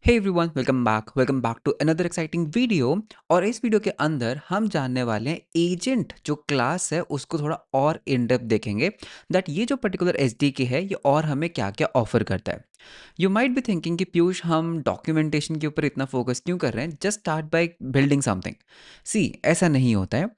Hey everyone, welcome back to another exciting video. और इस video के अंदर हम जानने वाले हैं एजेंट जो क्लास है उसको थोड़ा और इन डेप्थ देखेंगे दैट ये जो पर्टिकुलर एसडीके है ये और हमें क्या क्या ऑफर करता है। यू माइट बी थिंकिंग कि पीयूष हम डॉक्यूमेंटेशन के ऊपर इतना फोकस क्यों कर रहे हैं, just start by building something. See ऐसा नहीं होता है।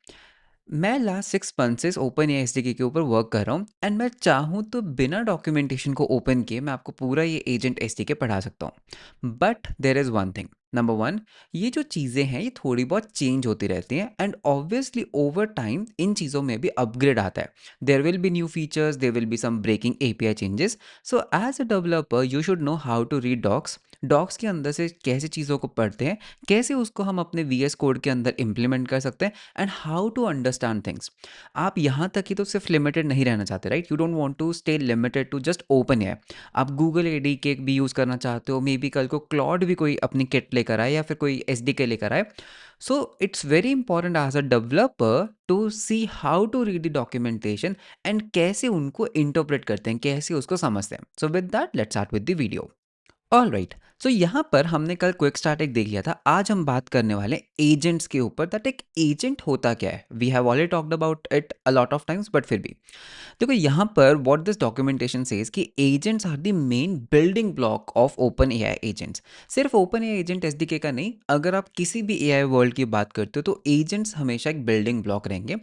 मैं लास्ट 6 मंथ से ओपन ए एस के ऊपर वर्क कर रहा हूँ एंड मैं चाहूँ तो बिना डॉक्यूमेंटेशन को ओपन किए मैं आपको पूरा ये एजेंट एस पढ़ा सकता हूँ। But there is one thing. Number one, ये जो चीज़ें हैं ये थोड़ी बहुत चेंज होती रहती हैं एंड ऑब्वियसली ओवर टाइम इन चीज़ों में भी अपग्रेड आता है। There will be new features, there will be some breaking API changes. So as a developer you should know how to read docs. Docs के अंदर से कैसे चीज़ों को पढ़ते हैं, कैसे उसको हम अपने वीएस कोड के अंदर इम्प्लीमेंट कर सकते हैं and how to understand things. आप यहाँ तक ही तो सिर्फ लिमिटेड नहीं रहना चाहते, right? You don't want to stay limited to just OpenAI. आप गूगल एडी के भी यूज़ करना चाहते हो, मे बी कल को क्लॉड भी कोई अपनी किट लेकर आए या फिर कोई एसडीके लेकर आए। So it's very important as a developer to see how to read the documentation and कैसे उनको इंटरप्रेट करते हैं, कैसे उसको समझते हैं। So with that let's start with the video. All right, so यहाँ पर हमने कल क्विक स्टार्ट एक देख लिया था। आज हम बात करने वाले एजेंट्स के ऊपर, दैट एक एजेंट होता क्या है। We have already talked about it a lot of times, but फिर भी देखो यहाँ पर व्हाट दिस डॉक्यूमेंटेशन सेज कि agents are the main building block of OpenAI agents. सिर्फ ओपन एआई एजेंट एसडीके का नहीं, अगर आप किसी भी एआई वर्ल्ड की बात करते हो तो एजेंट्स हमेशा एक बिल्डिंग ब्लॉक रहेंगे।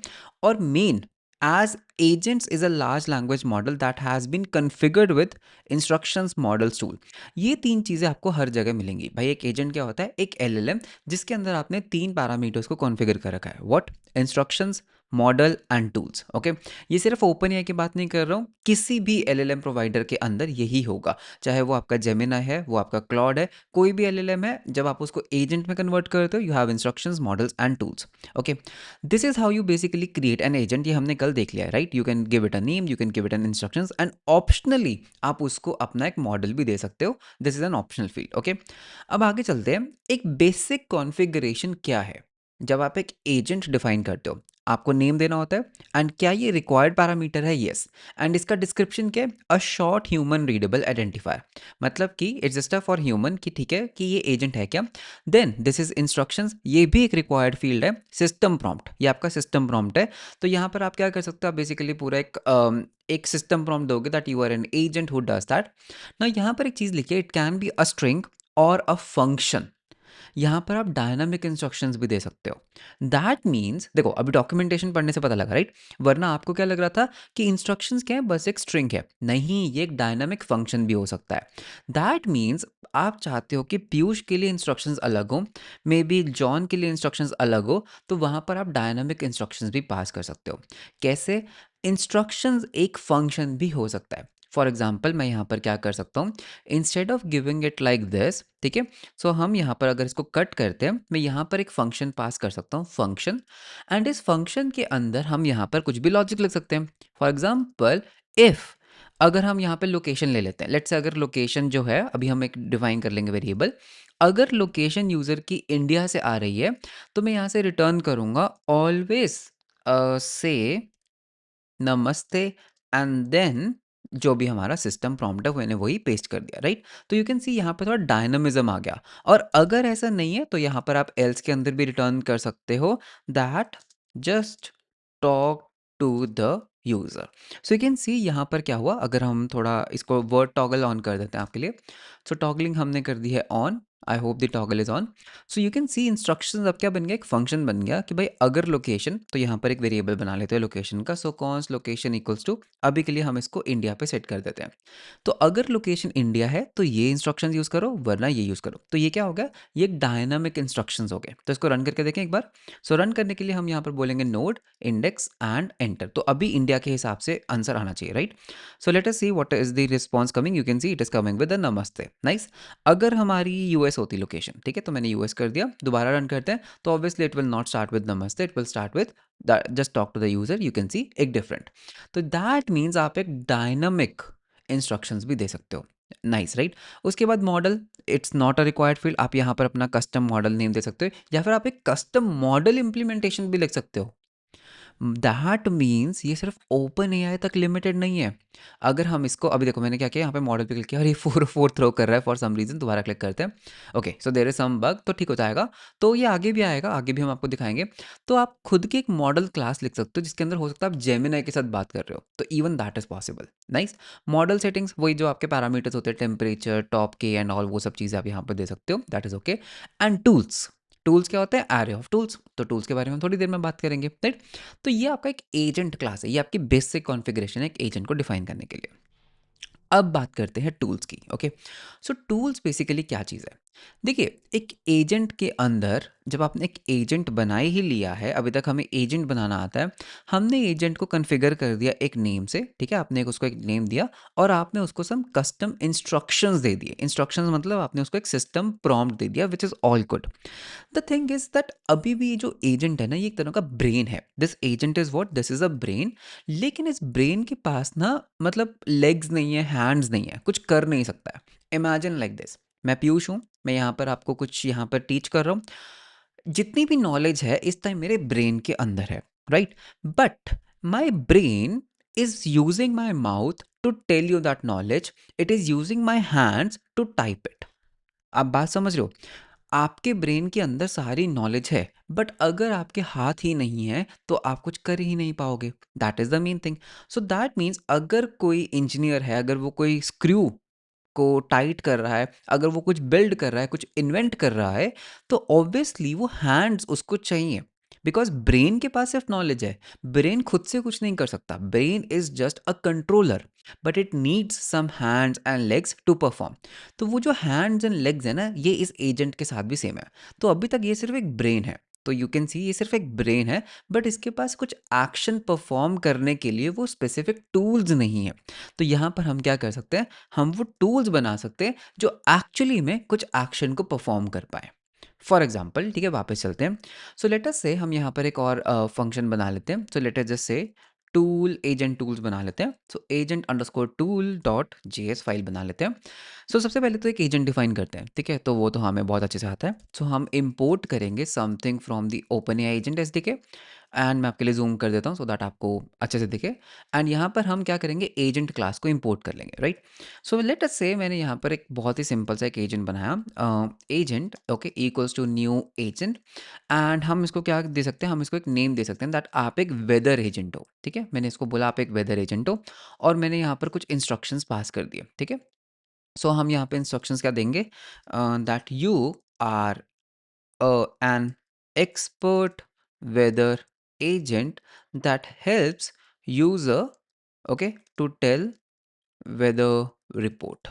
और main, as agents is a large language model that has been configured with instructions models tool। ये तीन चीज़ें आपको हर जगह मिलेंगी भाई। एक एजेंट क्या होता है? एक एलएलएम जिसके अंदर आपने तीन पैरामीटर्स को कॉन्फ़िगर कर रखा है। What? Instructions, model and tools. Okay, ये सिर्फ ओपन एआई की बात नहीं कर रहा हूँ, किसी भी एलएलएम प्रोवाइडर के अंदर यही होगा। चाहे वो आपका जेमिनाई है, वो आपका क्लॉड है, कोई भी एलएलएम है, जब आप उसको एजेंट में कन्वर्ट करते हो you have instructions, models and tools. Okay, this is how you basically create an agent. ये हमने कल देख लिया है, right? You can give it a name, you can give it an instructions and optionally आप उसको अपना एक मॉडल भी दे सकते हो। This is an optional field. Okay, अब आगे चलते हैं। एक बेसिक कॉन्फ़िगरेशन क्या है जब आप एक एजेंट डिफाइन करते हो? आपको नेम देना होता है एंड क्या ये रिक्वायर्ड पैरामीटर है? यस। एंड इसका डिस्क्रिप्शन क्या है? A short human readable identifier. मतलब कि इट्स जस्ट फॉर ह्यूमन कि ठीक है कि ये एजेंट है क्या। देन दिस इज इंस्ट्रक्शंस, ये भी एक रिक्वायर्ड फील्ड है। सिस्टम प्रॉम्प्ट, ये आपका सिस्टम प्रॉम्प्ट है। तो यहाँ पर आप क्या कर सकते हो? आप बेसिकली पूरा एक सिस्टम प्रॉम्प्ट दोगे that you are an agent who does that. ना यहाँ पर एक चीज़ लिखिए, it can be a string और अ फंक्शन। यहाँ पर आप डायनामिक इंस्ट्रक्शंस भी दे सकते हो। दैट मीन्स देखो, अभी डॉक्यूमेंटेशन पढ़ने से पता लगा, राइट? वरना आपको क्या लग रहा था कि इंस्ट्रक्शंस क्या है? बस एक स्ट्रिंग है। नहीं, ये एक डायनामिक फंक्शन भी हो सकता है। दैट मीन्स आप चाहते हो कि पीयूष के लिए इंस्ट्रक्शंस अलग हो, मे बी जॉन के लिए इंस्ट्रक्शंस अलग हो, तो वहाँ पर आप डायनामिक इंस्ट्रक्शंस भी पास कर सकते हो। कैसे? इंस्ट्रक्शंस एक फंक्शन भी हो सकता है। फॉर एग्जाम्पल मैं यहाँ पर क्या कर सकता हूँ, instead of giving it like this, ठीक है? सो हम यहाँ पर अगर इसको कट करते हैं, मैं यहाँ पर एक फंक्शन पास कर सकता हूँ, फंक्शन। एंड इस फंक्शन के अंदर हम यहाँ पर कुछ भी लॉजिक लिख सकते हैं। फॉर एग्जाम्पल इफ़, अगर हम यहाँ पे लोकेशन ले लेते हैं, लेट्स से अगर लोकेशन जो है अभी हम एक डिफाइन कर लेंगे वेरिएबल। अगर लोकेशन यूज़र की इंडिया से आ रही है तो मैं यहाँ से रिटर्न करूँगा ऑलवेज से नमस्ते एंड देन जो भी हमारा सिस्टम प्रॉम्प्ट है मैंने वही पेस्ट कर दिया, राइट? तो यू कैन सी यहाँ पर थोड़ा डायनामिज्म आ गया। और अगर ऐसा नहीं है तो यहाँ पर आप एल्स के अंदर भी रिटर्न कर सकते हो that just talk to the user. So you can see यहाँ पर क्या हुआ। अगर हम थोड़ा इसको वर्ड टॉगल ऑन कर देते हैं आपके लिए, सो टॉगलिंग हमने कर दी है on. I hope the toggle is on. So you can C instructions अब क्या बन गया, एक फंक्शन बन गया कि भाई अगर लोकेशन, तो यहाँ पर एक वेरिएबल बना लेते हैं लोकेशन का। सो कॉन्स लोकेशन इक्वल्स टू, अभी के लिए हम इसको इंडिया पे सेट कर देते हैं। तो अगर लोकेशन इंडिया है तो ये इंस्ट्रक्शंस यूज़ करो, वरना ये यूज़ करो। तो ये क्या हो गया? ये एक डायनामिक इंस्ट्रक्शंस हो गए। तो इसको रन करके देखें एक बार। सो रन करने के लिए हम यहाँ पर बोलेंगे नोड इंडेक्स एंड एंटर। तो अभी इंडिया के हिसाब से आंसर आना चाहिए, right? So let us see what is the response coming. You can C it is coming with the नमस्ते। नाइस। अगर हमारी यूएस होती लोकेशन, ठीक है, तो मैंने यूएस कर दिया। दोबारा रन करते हैं तो obviously it will not start with नमस्ते, it will start with just talk to the user. You can see एक डिफरेंट। तो दैट मीन्स आप एक डायनामिक इंस्ट्रक्शंस भी दे सकते हो। Nice, right? उसके बाद model, it's not a required field. आप यहाँ पर अपना कस्टम मॉडल नेम दे सकते हो या फिर आप एक कस्टम मॉडल इंप्लीमेंटेशन भी लिख सकते हो। दैट मीन्स ये सिर्फ ओपन एआई तक लिमिटेड नहीं है। अगर हम इसको अभी देखो मैंने क्या किया, यहाँ पे मॉडल पे क्लिक किया और ये फोर फोर थ्रो कर रहा है फॉर सम रीजन, दोबारा क्लिक करते हैं। Okay, so there is some bug, तो ठीक हो जाएगा। तो ये आगे भी आएगा, आगे भी हम आपको दिखाएंगे। तो आप खुद की एक मॉडल क्लास लिख सकते हो जिसके अंदर हो सकता है आप जेमिनाई के साथ बात कर रहे हो, तो even that is possible. Nice. Model settings वही जो आपके पैरामीटर्स होते हैं, टेम्परेचर, टॉप के एंड ऑल, वो सब चीज़ें आप यहाँ पर दे सकते हो, that is okay. And tools, tools क्या होते हैं? Array of tools. तो टूल्स के बारे में थोड़ी देर में बात करेंगे, राइट। तो ये आपका एक एजेंट क्लास है, ये आपकी बेसिक कॉन्फ़िगरेशन है एक एजेंट को डिफाइन करने के लिए। अब बात करते हैं टूल्स की। ओके, सो टूल्स बेसिकली क्या चीज़ है? देखिए, एक एजेंट के अंदर जब आपने एक एजेंट बना ही लिया है, अभी तक हमें एजेंट बनाना आता है, हमने एजेंट को कॉन्फ़िगर कर दिया एक नेम से, ठीक है? आपने उसको एक नेम दिया और आपने उसको सम कस्टम इंस्ट्रक्शंस दे दिए। इंस्ट्रक्शंस मतलब आपने उसको एक सिस्टम प्रॉम्प्ट दे दिया, which is all good. The thing is that अभी भी ये जो एजेंट है ना, ये एक तरह का ब्रेन है। This agent is what, this is a brain. लेकिन इस ब्रेन के पास ना मतलब लेग्स नहीं है, हैंड्स नहीं है, कुछ कर नहीं सकता है। इमेजिन लाइक दिस, मैं पीयूष हूँ, मैं यहाँ पर आपको कुछ यहाँ पर टीच कर रहा हूँ। जितनी भी नॉलेज है इस टाइम मेरे ब्रेन के अंदर है, right. But my brain is using my mouth to tell you that knowledge, it is using my hands to type it. आप बात समझ रहे हो? आपके ब्रेन के अंदर सारी नॉलेज है, बट अगर आपके हाथ ही नहीं है तो आप कुछ कर ही नहीं पाओगे। That is the main thing. So that means अगर कोई इंजीनियर है, अगर वो कोई स्क्रू को टाइट कर रहा है, अगर वो कुछ बिल्ड कर रहा है, कुछ इन्वेंट कर रहा है, तो ऑब्वियसली वो हैंड्स उसको चाहिए। बिकॉज ब्रेन के पास सिर्फ नॉलेज है, ब्रेन खुद से कुछ नहीं कर सकता, brain is just a controller, but it needs some hands and legs to perform. तो वो जो हैंड्स एंड लेग्स है ना, ये इस एजेंट के साथ भी सेम है। तो अभी तक ये सिर्फ एक ब्रेन है, तो यू कैन सी ये सिर्फ एक ब्रेन है, बट इसके पास कुछ एक्शन परफॉर्म करने के लिए वो स्पेसिफिक टूल्स नहीं है। तो यहाँ पर हम क्या कर सकते हैं, हम वो टूल्स बना सकते हैं जो एक्चुअली में कुछ एक्शन को परफॉर्म कर पाए। फॉर एग्जाम्पल, ठीक है, वापस चलते हैं। सो लेट अस से हम यहाँ पर एक और फंक्शन बना लेते हैं। सो लेट अस जस्ट से टूल एजेंट टूल्स बना लेते हैं। So agent underscore tool dot JS file बना लेते हैं। सो सबसे पहले तो एक एजेंट डिफाइन करते हैं, ठीक है, तो वो तो हमें बहुत अच्छे से आता है। सो हम इंपोर्ट करेंगे something from the open AI agent SDK, and मैं आपके लिए जूम कर देता हूँ सो दैट आपको अच्छे से दिखे। एंड यहाँ पर हम क्या करेंगे, एजेंट क्लास को इंपोर्ट कर लेंगे, राइट। सो लेट अस से मैंने यहाँ पर एक बहुत ही सिंपल सा एक एजेंट बनाया, agent okay equals to new agent. And हम इसको क्या दे सकते हैं, हम इसको एक नेम दे सकते हैं दैट आप एक वेदर एजेंट हो, ठीक है। मैंने इसको बोला आप एक वेदर एजेंट हो, और मैंने यहाँ पर कुछ इंस्ट्रक्शंस पास कर दिए, ठीक है। सो हम यहाँ पे इंस्ट्रक्शंस क्या देंगे, that you are an expert weather agent that helps user, okay, to tell weather report.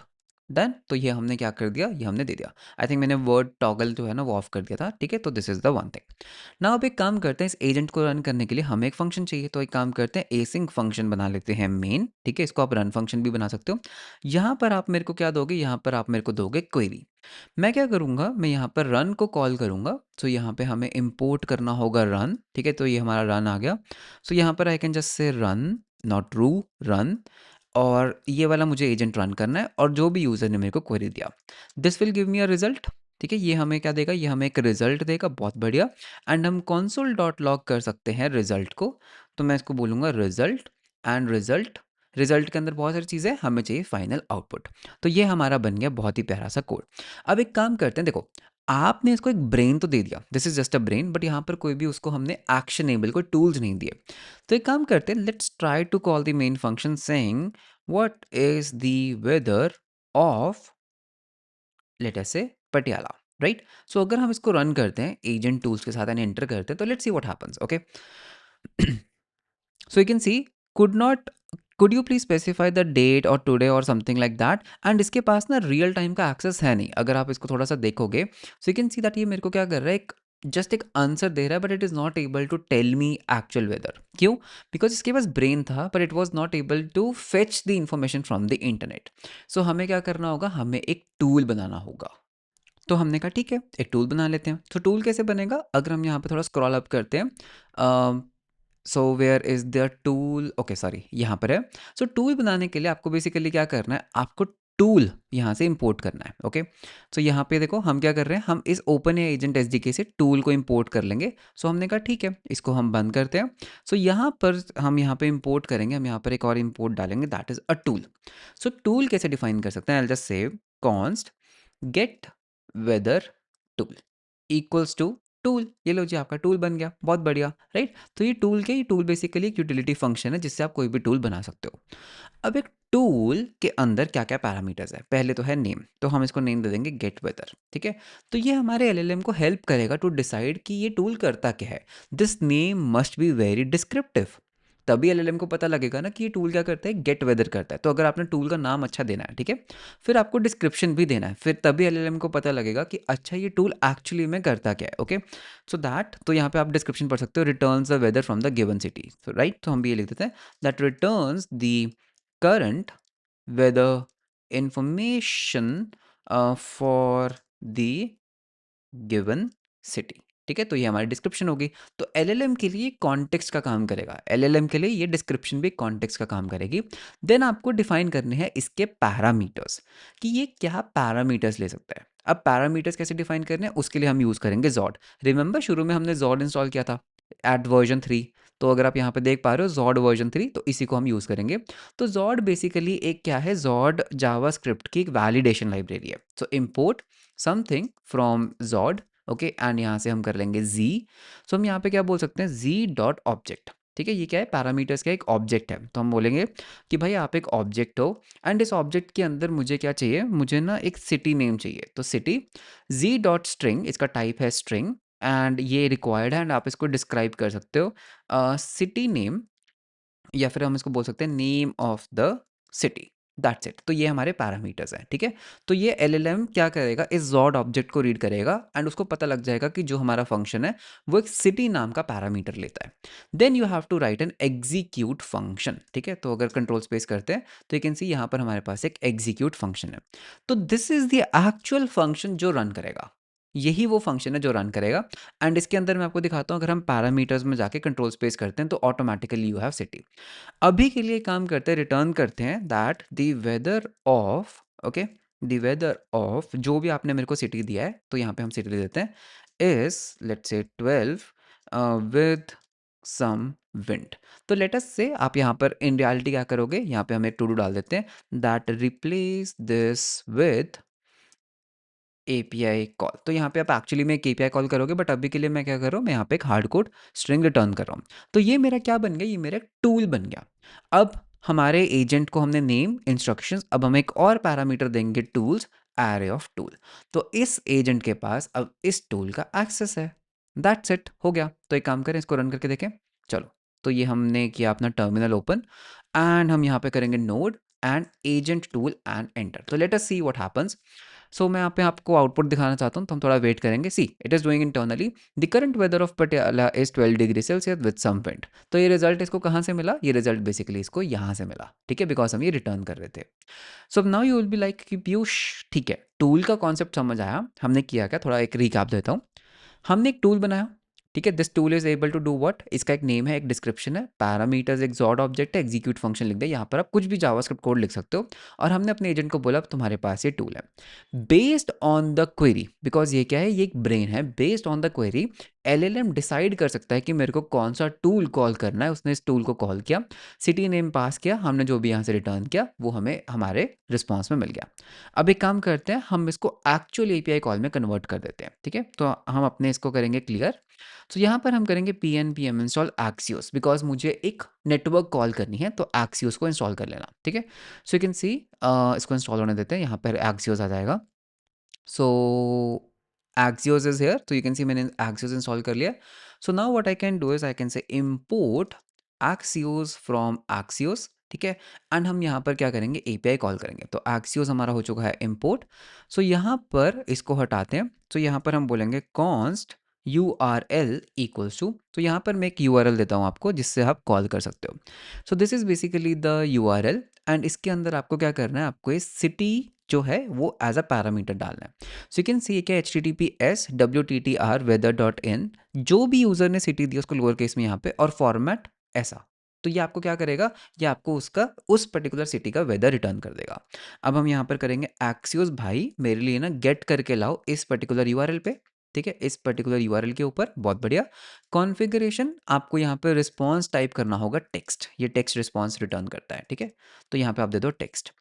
Done. तो ये हमने क्या कर दिया, ये हमने दे दिया। आई थिंक मैंने वर्ड टॉगल जो है ना वो ऑफ कर दिया था, ठीक है। तो this is the one thing. Now अब एक काम करते हैं, इस एजेंट को रन करने के लिए हमें एक फंक्शन चाहिए, तो एक काम करते हैं एसिंक फंक्शन बना लेते हैं मेन, ठीक है। इसको आप रन फंक्शन भी बना सकते हो। यहाँ पर आप मेरे को क्या दोगे, यहाँ पर आप मेरे को दोगे क्वेरी। मैं क्या करूँगा, मैं यहाँ पर रन को कॉल करूँगा। सो यहाँ पे हमें इंपोर्ट करना होगा रन, ठीक है। तो ये हमारा रन आ गया। सो यहाँ पर I can just say run, not रू, रन। और ये वाला मुझे एजेंट रन करना है, और जो भी यूज़र ने मेरे को क्वेरी दिया, this will give me a result, ठीक है। ये हमें क्या देगा, ये हमें एक रिजल्ट देगा, बहुत बढ़िया। एंड हम console डॉट लॉग कर सकते हैं रिजल्ट को। तो मैं इसको बोलूँगा रिजल्ट, एंड रिजल्ट, रिजल्ट के अंदर बहुत सारी चीज़ें, हमें चाहिए फाइनल आउटपुट। तो ये हमारा बन गया बहुत ही प्यारा सा कोड। अब एक काम करते हैं, देखो आपने इसको एक ब्रेन तो दे दिया, this is just a brain, but यहाँ पर कोई भी उसको हमने एक्शनेबल कोई टूल्स नहीं दिए। तो एक काम करते हैं, let's try to call the main function saying what is the weather of, let us say, Patiala, right. सो अगर हम इसको रन करते हैं एजेंट टूल्स के साथ एंड एंटर करते हैं, तो let's see what happens, okay. So you can see, could not, could you please specify the date or today or something like that, and इसके पास ना रियल टाइम का एक्सेस है नहीं। अगर आप इसको थोड़ा सा देखोगे, सो यू कैन सी दैट ये मेरे को क्या कर रहा है, एक जस्ट एक आंसर दे रहा है, but it is not able to tell me actual weather. क्यों? बिकॉज इसके पास ब्रेन था, but it was not able to fetch the information from the internet. So हमें क्या करना होगा, हमें एक टूल बनाना होगा। तो हमने कहा ठीक है, एक टूल बना लेते हैं। तो टूल कैसे बनेगा, अगर हम यहाँ पे थोड़ा स्क्रॉल अप करते हैं, so where is the tool, okay sorry यहाँ पर है। सो टूल बनाने के लिए आपको बेसिकली क्या करना है, आपको टूल यहाँ से इंपोर्ट करना है। ओके, सो यहाँ पे देखो हम क्या कर रहे हैं, हम इस ओपन ए एजेंट एसडीके से टूल को इंपोर्ट कर लेंगे। सो हमने कहा ठीक है, इसको हम बंद करते हैं। सो यहाँ पर हम यहाँ पे इंपोर्ट करेंगे, हम यहाँ पर एक और इंपोर्ट डालेंगे, that is a tool. So tool कैसे डिफाइन कर सकते हैं, I just say const get weather tool equals to tool. ये लो जी, आपका टूल बन गया, बहुत बढ़िया, राइट। तो ये टूल के, ये टूल बेसिकली एक यूटिलिटी फंक्शन है जिससे आप कोई भी टूल बना सकते हो। अब एक टूल के अंदर क्या क्या पैरामीटर्स है, पहले तो है नेम, तो हम इसको नेम दे देंगे गेट वेदर, ठीक है। तो ये हमारे एलएलएम को हेल्प करेगा टू डिसाइड कि ये टूल करता क्या है। This name must be very descriptive, तभी एलएलएम को पता लगेगा ना कि ये टूल क्या करता है, गेट वेदर करता है। तो अगर आपने टूल का नाम अच्छा देना है, ठीक है, फिर आपको डिस्क्रिप्शन भी देना है, फिर तभी एलएलएम को पता लगेगा कि अच्छा ये टूल एक्चुअली में करता क्या है। ओके, सो दैट, तो यहाँ पे आप डिस्क्रिप्शन पढ़ सकते हो, returns the weather from the given city, right. तो हम भी ये लिख देते हैं, that returns the current weather information for the given city, ठीक है। तो ये हमारी डिस्क्रिप्शन होगी। तो एलएलएम के लिए कॉन्टेक्स्ट का काम करेगा, एलएलएम के लिए ये डिस्क्रिप्शन भी कॉन्टेक्स्ट का काम करेगी। देन आपको डिफाइन करने हैं इसके पैरामीटर्स, कि ये क्या पैरामीटर्स ले सकता है। अब पैरामीटर्स कैसे डिफाइन करने हैं, उसके लिए हम यूज़ करेंगे जॉड। रिमेंबर शुरू में हमने जॉड इंस्टॉल किया था एट वर्जन 3, तो अगर आप यहाँ पे देख पा रहे हो जॉड वर्जन 3, तो इसी को हम यूज़ करेंगे। तो जॉड बेसिकली एक क्या है, जॉड जावास्क्रिप्ट की एक वैलिडेशन लाइब्रेरी है। सो import something from jawed, okay, and यहाँ से हम कर लेंगे जी। सो हम यहाँ पे क्या बोल सकते हैं, जी डॉट ऑब्जेक्ट, ठीक है। ये क्या है, पैरामीटर्स का एक ऑब्जेक्ट है। तो हम बोलेंगे कि भाई आप एक ऑब्जेक्ट हो, एंड इस ऑब्जेक्ट के अंदर मुझे क्या चाहिए, मुझे ना एक सिटी नेम चाहिए। तो सिटी जी डॉट स्ट्रिंग, इसका टाइप है स्ट्रिंग, एंड ये रिक्वायर्ड है, एंड आप इसको डिस्क्राइब कर सकते हो सिटी नेम, या फिर हम इसको बोल सकते हैं name of the city, that's it. तो ये हमारे पैरामीटर्स हैं, ठीक है। तो ये एलएलएम क्या करेगा, इस जॉड ऑब्जेक्ट को रीड करेगा, एंड उसको पता लग जाएगा कि जो हमारा फंक्शन है वो एक सिटी नाम का पैरामीटर लेता है। Then you have to write an execute function, ठीक है। तो अगर कंट्रोल स्पेस करते हैं तो यू कैन सी यहाँ पर हमारे पास एक एग्जीक्यूट फंक्शन है। तो this is the actual function जो रन करेगा, यही वो फंक्शन है जो रन करेगा। एंड इसके अंदर मैं आपको दिखाता हूँ, अगर हम पैरामीटर्स में जाके कंट्रोल स्पेस करते हैं तो ऑटोमेटिकली यू हैव सिटी। अभी के लिए काम करते हैं, रिटर्न करते हैं that the weather of, okay, the weather of जो भी आपने मेरे को सिटी दिया है, तो यहाँ पे हम सिटी दे देते हैं, is let's say 12 with some wind. तो लेट अस से आप यहाँ पर इन रियलिटी क्या करोगे, यहाँ पे हम एक टू डू डाल देते हैं, that replace this with API call. तो यहाँ पे आप एक्चुअली में एक एपीआई कॉल करोगे, बट अभी के लिए मैं क्या कर रहा हूँ, मैं यहाँ पे एक हार्ड कोड स्ट्रिंग रिटर्न कर रहा हूँ। तो ये मेरा क्या बन गया, ये मेरा टूल बन गया। अब हमारे एजेंट को हमने नेम, इंस्ट्रक्शंस, अब हम एक और पैरामीटर देंगे टूल्स, एरे ऑफ टूल। तो इस एजेंट के पास अब इस टूल का एक्सेस है, दैट्स इट, हो गया। तो एक काम करें, इसको रन करके देखें, चलो। तो ये हमने किया अपना टर्मिनल ओपन, एंड हम यहाँ पे करेंगे node and agent tool and enter. तो let us see what happens. So मैं यहाँ पे आपको आउटपुट दिखाना चाहता हूँ, तो हम थोड़ा वेट करेंगे। See it is doing internally the current weather of Patiala is 12 degree Celsius with some wind. तो ये रिजल्ट इसको कहाँ से मिला, ये रिजल्ट बेसिकली इसको यहाँ से मिला, ठीक है, बिकॉज हम ये रिटर्न कर रहे थे। So now you will be like कि पीयूष, ठीक है, टूल का कॉन्सेप्ट समझ आया, हमने किया क्या, थोड़ा एक रिकैप देता हूँ। हमने एक टूल बनाया, ठीक है, this tool is able to do what, इसका एक नेम है, एक डिस्क्रिप्शन है, पैरामीटर्स एक जॉड ऑब्जेक्ट है, एग्जीक्यूट फंक्शन लिख दे, यहाँ पर आप कुछ भी जावास्क्रिप्ट कोड लिख सकते हो। और हमने अपने एजेंट को बोला अब तुम्हारे पास ये टूल है, based on the query, because ये क्या है, ये एक ब्रेन है, based on the query LLM decide कर सकता है कि मेरे को कौन सा टूल कॉल करना है। उसने इस टूल को कॉल किया, सिटी नेम पास किया, हमने जो भी यहाँ से रिटर्न किया वो हमें हमारे रिस्पॉन्स में मिल गया। अब एक काम करते हैं, हम इसको एक्चुअल एपीआई कॉल में कन्वर्ट कर देते हैं, ठीक है। तो हम अपने इसको करेंगे क्लियर। तो यहाँ पर हम करेंगे pnpm इंस्टॉल एक्सियोस, बिकॉज मुझे एक नेटवर्क कॉल करनी है, तो एक्सियोस को इंस्टॉल कर लेना, ठीक है। सो यू कैन सी इसको इंस्टॉल होने देते हैं, यहाँ पर एक्सियोस आ जाएगा। सो एक्सियोस इज हेयर, तो यू कैन सी मैंने एक्सियोस इंस्टॉल कर लिया। So now what I can do is I can say import Axios from Axios, ठीक है। एंड हम यहाँ पर क्या करेंगे, एपीआई कॉल करेंगे। तो एक्सियोस हमारा हो चुका है इम्पोर्ट। सो यहाँ पर इसको हटाते हैं, तो यहाँ पर हम बोलेंगे कॉन्स्ट URL इक्वल्स टू, तो यहाँ पर मैं एक URL देता हूँ आपको जिससे आप कॉल कर सकते हो। सो this is basically the URL, and इसके अंदर आपको क्या करना है, आपको ये सिटी जो है वो एज अ पैरामीटर डालना है। सो यू कैन सी क्या, HTTPS WTTR weather.in, जो भी यूज़र ने सिटी दी उसको लोअर केस में यहाँ पे, और फॉर्मेट ऐसा, तो ये आपको क्या करेगा, ये आपको उसका उस पर्टिकुलर सिटी का वेदर रिटर्न कर देगा। अब हम यहाँ पर करेंगे एक्सियोस भाई मेरे लिए ना गेट करके लाओ इस पर्टिकुलर यूआरएल पे, ठीक है, इस पर्टिकुलर यूआरएल के ऊपर, बहुत बढ़िया। कॉन्फ़िगरेशन आपको यहाँ पे रिस्पॉन्स टाइप करना होगा टेक्स्ट, ये टेक्स्ट रिस्पॉन्स रिटर्न करता है, ठीक है। तो यहाँ पे आप दे दो टेक्स्ट,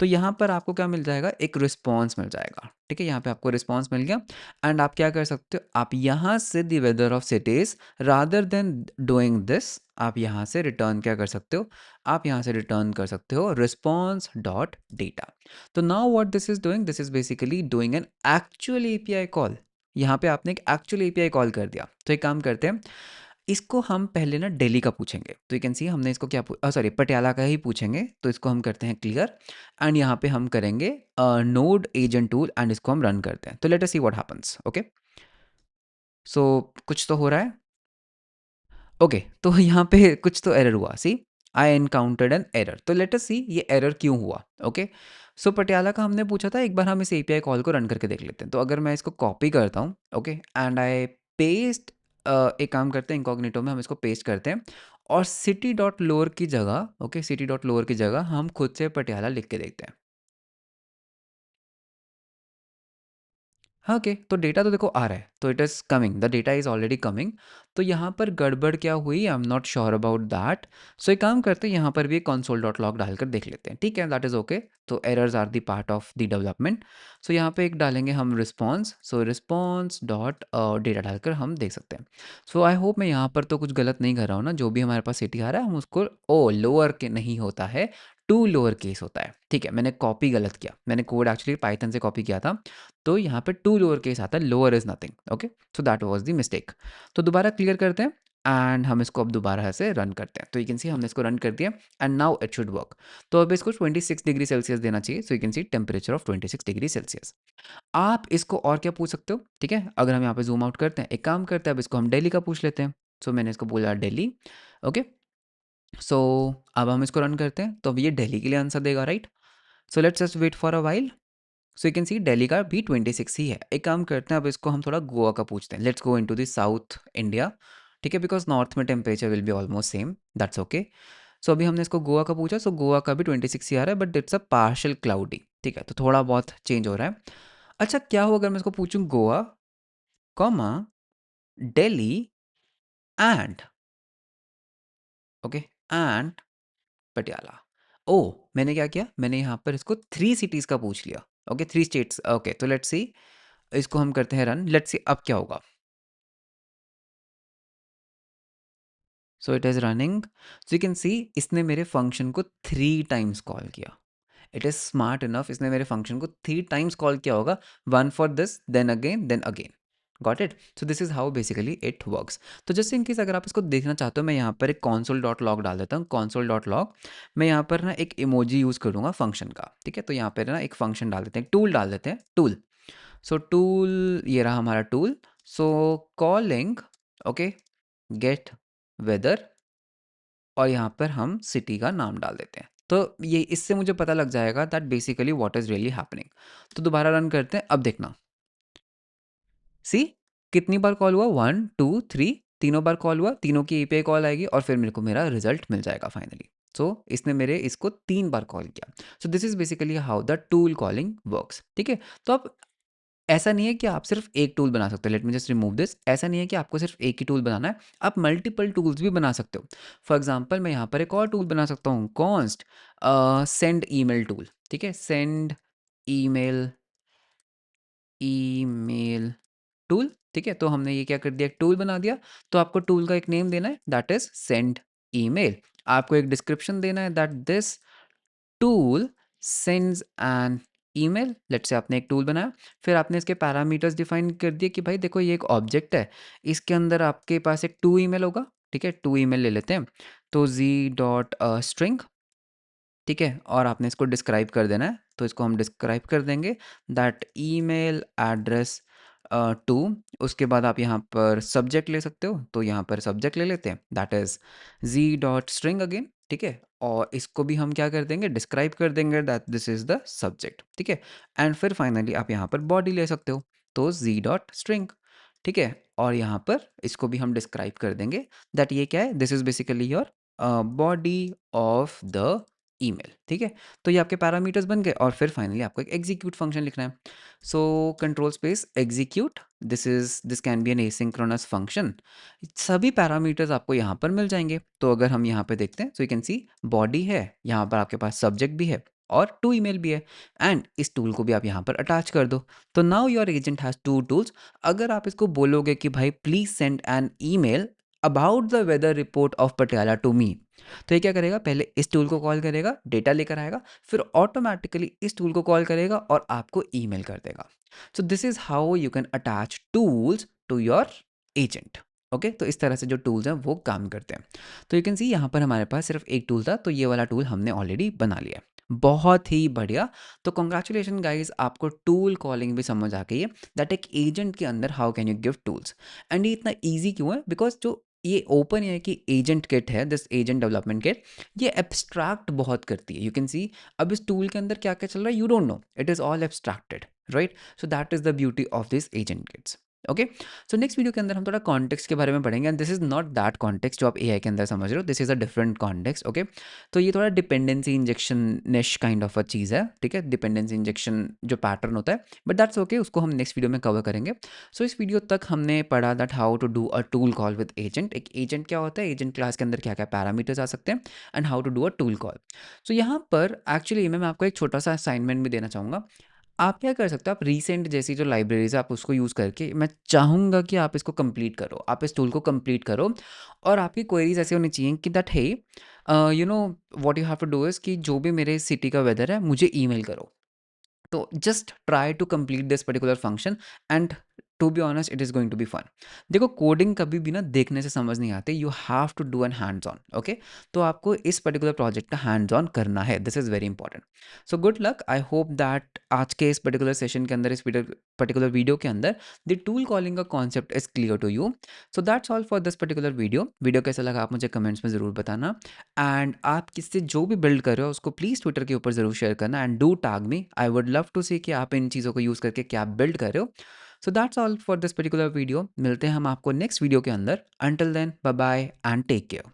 तो यहाँ पर आपको क्या मिल जाएगा, एक रिस्पॉन्स मिल जाएगा, ठीक है, यहाँ पे आपको रिस्पॉन्स मिल गया। एंड आप क्या कर सकते हो, आप यहाँ से the weather of cities rather than doing this, आप यहाँ से रिटर्न क्या कर सकते हो, आप यहाँ से रिटर्न कर सकते हो रिस्पॉन्स डॉट डेटा। तो now what this is doing, this is basically doing an actual API call. यहाँ पे आपने एक एक्चुअल एपीआई कॉल कर दिया। तो एक काम करते हैं, इसको हम पहले ना दिल्ली का पूछेंगे, तो यू कैन सी हमने इसको क्या सॉरी पटियाला का ही पूछेंगे, तो इसको हम करते हैं क्लियर। एंड यहाँ पे हम करेंगे नोड एजेंट टूल एंड इसको हम रन करते हैं, तो let us see what happens. Okay, so कुछ तो हो रहा है। ओके तो यहाँ पे कुछ तो एरर हुआ, सी आई एनकाउंटर्ड एन एरर, तो लेट अस सी ये एरर क्यों हुआ। ओके, सो पटियाला का हमने पूछा था, एक बार हम इस एपीआई कॉल को रन करके देख लेते हैं। तो अगर मैं इसको कॉपी करता हूँ, ओके, एंड आई पेस्ट, एक काम करते हैं इनकॉग्निटो में हम इसको पेस्ट करते हैं, और सिटी डॉट लोअर की जगह, ओके, सिटी डॉट लोअर की जगह हम खुद से पटियाला लिख के देखते हैं। हाँ, ओके, तो डेटा तो देखो आ रहा है, तो it is coming, the data is already coming. तो यहाँ पर गड़बड़ क्या हुई, I am not sure about that. So एक काम करते हैं, यहाँ पर भी कंसोल डॉट लॉग डालकर देख लेते हैं, ठीक है, दैट इज़ ओके। तो errors are the part of the development. So यहाँ पे एक डालेंगे हम response, so response dot data डालकर हम देख सकते हैं। सो आई होप मैं यहाँ पर तो कुछ गलत नहीं कर रहा हूँ ना, जो भी हमारे पास सिटी आ रहा है हम उसको ओ लोअर के नहीं होता है, टू लोअर केस होता है, ठीक है। मैंने कॉपी गलत किया, मैंने कोड एक्चुअली पाइथन से कॉपी किया था, तो यहाँ पे टू लोअर केस आता है, lower is nothing, okay, so that was the mistake. तो दोबारा क्लियर करते हैं एंड हम इसको अब दोबारा से रन करते हैं। तो यू कैन सी हमने इसको रन कर दिया and now it should work. तो अब इसको 26 डिग्री सेल्सियस देना चाहिए, सो you can C temperature of 26 degree Celsius. आप इसको और क्या पूछ सकते हो, ठीक है, अगर हम यहाँ पे जूम आउट करते हैं, एक काम करते हैं, अब इसको हम दिल्ली का पूछ लेते हैं। सो मैंने इसको बोला दिल्ली, ओके। सो अब हम इसको रन करते हैं, तो अब ये दिल्ली के लिए आंसर देगा, right. So let's just wait for a while. So you can see Delhi का भी 26 ही है। एक काम करते हैं, अब इसको हम थोड़ा गोवा का पूछते हैं, let's go into the south India, ठीक है, बिकॉज नॉर्थ में temperature will be almost same, that's okay. So अभी हमने इसको गोवा का पूछा, सो गोवा का भी 26 ही आ रहा है, but it's a partial cloudy, ठीक है, तो थोड़ा बहुत चेंज हो रहा है। अच्छा क्या हो अगर मैं इसको पूछूं Goa comma Delhi and, okay, and Patiala. ओ, मैंने क्या किया, मैंने यहाँ पर इसको 3 सिटीज़ का पूछ लिया, ओके, 3 स्टेट्स, ओके, तो लेट्स सी, इसको हम करते हैं रन, लेट्स सी अब क्या होगा। So it is running, so you can see इसने मेरे फंक्शन को 3 टाइम्स कॉल किया। इट इज़ स्मार्ट इनफ, इसने मेरे फंक्शन को 3 टाइम्स कॉल किया होगा, one for this then again, got it. So this is how basically it works. तो जैसे इन केस अगर आप इसको देखना चाहते हो, मैं यहाँ पर एक कॉन्सोल डॉट लॉग डाल देता हूँ, कॉन्सोल डॉट लॉग, मैं यहाँ पर ना एक इमोजी यूज़ करूँगा फंक्शन का, ठीक है, तो यहाँ पर ना एक फंक्शन डाल देते हैं, टूल डाल देते हैं, टूल। सो टूल, ये रहा हमारा टूल। सो कॉलिंग, ओके, गेट वेदर, और यहाँ पर हम सिटी का नाम डाल देते हैं। तो ये इससे मुझे पता लग जाएगा that basically what is really happening. तो दोबारा रन करते हैं, अब देखना, सी कितनी बार कॉल हुआ, 1 2 3, तीनों बार कॉल हुआ, तीनों की एपीआई कॉल आएगी और फिर मेरे को मेरा रिजल्ट मिल जाएगा फाइनली। सो इसने मेरे इसको 3 बार कॉल किया। सो this is basically how the tool calling works, ठीक है। तो अब ऐसा नहीं है कि आप सिर्फ एक टूल बना सकते हो, let me just remove this, ऐसा नहीं है कि आपको सिर्फ एक ही टूल बनाना है, आप मल्टीपल टूल्स भी बना सकते हो। फॉर एग्जाम्पल मैं यहाँ पर एक और टूल बना सकता हूँ, कॉन्स्ट सेंड ईमेल टूल, ठीक है, सेंड ईमेल, ईमेल टूल, ठीक है। तो हमने ये क्या कर दिया, एक टूल बना दिया। तो आपको टूल का एक नेम देना है, दैट इज सेंड ईमेल। आपको एक डिस्क्रिप्शन देना है, that this tool sends an email. Let say आपने एक टूल बनाया, फिर आपने इसके पैरामीटर्स डिफाइन कर दिए कि भाई देखो ये एक ऑब्जेक्ट है, इसके अंदर आपके पास एक टू ईमेल होगा, ठीक है, टू ईमेल ले लेते हैं। तो जी डॉट स्ट्रिंग, ठीक है, और आपने इसको डिस्क्राइब कर देना है, तो इसको हम डिस्क्राइब कर देंगे, दैट ईमेल एड्रेस टू। उसके बाद आप यहाँ पर सब्जेक्ट ले सकते हो, तो यहाँ पर सब्जेक्ट ले लेते हैं, that is Z dot string again, ठीक है, और इसको भी हम क्या कर देंगे, डिस्क्राइब कर देंगे that this is the subject, ठीक है। एंड फिर फाइनली आप यहाँ पर बॉडी ले सकते हो, तो जी डॉट स्ट्रिंग, ठीक है, और यहाँ पर इसको भी हम डिस्क्राइब कर देंगे दैट ये क्या है, this is basically your body of the email, ठीक है? तो ये आपके पैरामीटर्स बन गए और फिर फाइनली आपको एक एग्जीक्यूट फंक्शन लिखना है। So control space execute, this can be an asynchronous function. सभी पैरामीटर्स आपको यहाँ पर मिल जाएंगे। तो अगर हम यहाँ पे देखते हैं, सो यू कैन सी बॉडी है, यहाँ पर आपके पास सब्जेक्ट भी है और टू ईमेल भी है, एंड इस टूल को भी आप यहाँ पर अटैच कर दो। तो now your agent has two tools. अगर आप इसको बोलोगे कि भाई please send an email about the weather report of Patiala to me, तो ये क्या करेगा, पहले इस टूल को कॉल करेगा, डेटा लेकर आएगा, फिर ऑटोमेटिकली इस टूल को कॉल करेगा और आपको ईमेल कर देगा। So this is how you can attach tools to your agent. Okay, तो इस तरह से जो टूल्स हैं वो काम करते हैं। तो यू कैन सी यहाँ पर हमारे पास सिर्फ एक टूल था, तो ये वाला टूल हमने ऑलरेडी बना लिया। बहुत ही बढ़िया। तो कॉन्ग्रेचुलेशन गाइज, आपको टूल कॉलिंग भी समझ आ गई है, दैट एक एजेंट के अंदर how can you give tools. And ये इतना ईजी क्यों है, बिकॉज जो ये ओपन है कि एजेंट किट है, दिस एजेंट डेवलपमेंट किट, ये एब्स्ट्रैक्ट बहुत करती है। यू कैन सी अब इस टूल के अंदर क्या क्या चल रहा है, you don't know, it is all abstracted, right? So that is the beauty of this agent kits. Okay, so next video के अंदर हम थोड़ा कॉन्टेक्स्ट के बारे में पढ़ेंगे, and this is not that context जो आप एआई के अंदर समझ रहे हो, this is a different context. Okay, तो ये थोड़ा dependency injection niche kind of a चीज़ है, ठीक है? डिपेंडेंसी इंजेक्शन जो पैटर्न होता है, बट दैट्स ओके, उसको हम नेक्स्ट वीडियो में कवर करेंगे। सो इस वीडियो तक हमने पढ़ा that how to do a tool call with agent. एक एजेंट क्या होता है, एजेंट क्लास के अंदर क्या क्या पैरामीटर्स आ सकते हैं, and how to do a tool call. So यहाँ पर एक्चुअली मैं आपको एक छोटा सा असाइनमेंट भी देना चाहूँगा। आप क्या कर सकते हो, आप रीसेंट जैसी जो लाइब्रेरीज है आप उसको यूज़ करके, मैं चाहूँगा कि आप इसको कंप्लीट करो, आप इस टूल को कंप्लीट करो, और आपकी क्वेरीज ऐसे होनी चाहिए कि दैट है you know what you have to do is कि जो भी मेरे सिटी का वेदर है मुझे ईमेल करो। तो just try to complete this particular function, and to be honest it is going to be fun. देखो कोडिंग कभी भी ना देखने से समझ नहीं आती, you have to do an hands on. Okay, तो आपको इस पर्टिकुलर प्रोजेक्ट का हैंड्स ऑन करना है, this is very important. So good luck, I hope that आज के इस पर्टिकुलर सेशन के अंदर, इस पर्टिकुलर वीडियो के अंदर द टूल कॉलिंग का concept is clear to you. So that's all for this particular video कैसा लगा आप मुझे कमेंट्स में ज़रूर बताना, एंड आप किससे जो भी बिल्ड कर रहे हो उसको प्लीज़ ट्विटर के ऊपर ज़रूर शेयर करना, and do tag me, I would love to see कि आप इन चीज़ों को यूज़ करके क्या बिल्ड कर रहे हो। So that's all for this particular video, मिलते हैं हम आपको नेक्स्ट वीडियो के अंदर। Until then bye bye and take care.